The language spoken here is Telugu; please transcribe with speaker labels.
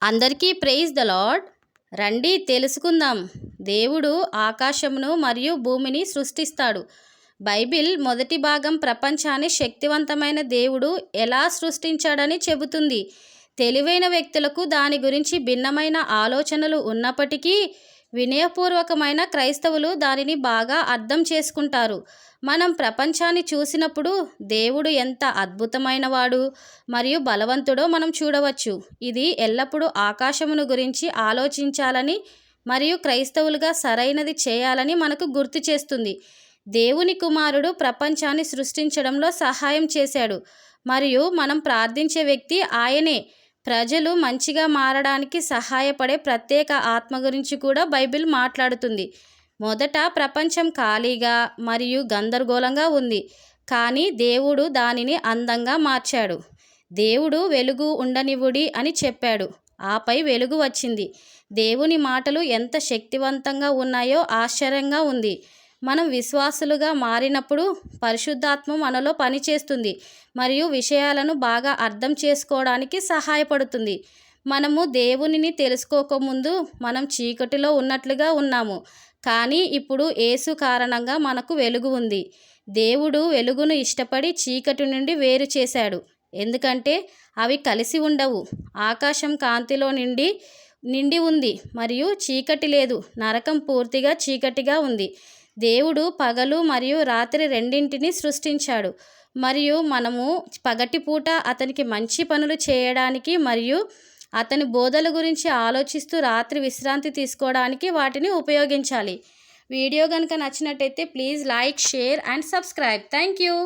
Speaker 1: అందరికీ ప్రైజ్ ద లార్డ్. రండి తెలుసుకుందాం. దేవుడు ఆకాశమును మరియు భూమిని సృష్టిస్తాడు. బైబిల్ మొదటి భాగం ప్రపంచాన్ని శక్తివంతమైన దేవుడు ఎలా సృష్టించాడని చెబుతుంది. తెలివైన వ్యక్తులకు దాని గురించి భిన్నమైన ఆలోచనలు ఉన్నప్పటికీ వినయపూర్వకమైన క్రైస్తవులు దానిని బాగా అర్థం చేసుకుంటారు. మనం ప్రపంచాన్ని చూసినప్పుడు దేవుడు ఎంత అద్భుతమైనవాడు మరియు బలవంతుడో మనం చూడవచ్చు. ఇది ఎల్లప్పుడూ ఆకాశమును గురించి ఆలోచించాలని మరియు క్రైస్తవులుగా సరైనది చేయాలని మనకు గుర్తు చేస్తుంది. దేవుని కుమారుడు ప్రపంచాన్ని సృష్టించడంలో సహాయం చేశాడు మరియు మనం ప్రార్థించే వ్యక్తి ఆయనే. ప్రజలు మంచిగా మారడానికి సహాయపడే ప్రత్యేక ఆత్మ గురించి కూడా బైబిల్ మాట్లాడుతుంది. మొదట ప్రపంచం ఖాళీగా మరియు గందరగోళంగా ఉంది, కానీ దేవుడు దానిని అందంగా మార్చాడు. దేవుడు వెలుగు ఉండనివ్వుడి అని చెప్పాడు, ఆపై వెలుగు వచ్చింది. దేవుని మాటలు ఎంత శక్తివంతంగా ఉన్నాయో ఆశ్చర్యంగా ఉంది. మనం విశ్వాసులుగా మారినప్పుడు పరిశుద్ధాత్మ మనలో పనిచేస్తుంది మరియు విషయాలను బాగా అర్థం చేసుకోవడానికి సహాయపడుతుంది. మనము దేవునిని తెలుసుకోకముందు మనం చీకటిలో ఉన్నట్లుగా ఉన్నాము, కానీ ఇప్పుడు యేసు కారణంగా మనకు వెలుగు ఉంది. దేవుడు వెలుగును ఇష్టపడి చీకటి నుండి వేరు చేశాడు, ఎందుకంటే అవి కలిసి ఉండవు. ఆకాశం కాంతిలో నిండి ఉంది మరియు చీకటి లేదు. నరకం పూర్తిగా చీకటిగా ఉంది. దేవుడు పగలు మరియు రాత్రి రెండింటిని సృష్టించాడు మరియు మనము పగటిపూట అతనికి మంచి పనులు చేయడానికి మరియు అతని బోధల గురించి ఆలోచిస్తూ రాత్రి విశ్రాంతి తీసుకోవడానికి వాటిని ఉపయోగించాలి. వీడియో కనుక నచ్చినట్టయితే please like, share and subscribe. Thank you.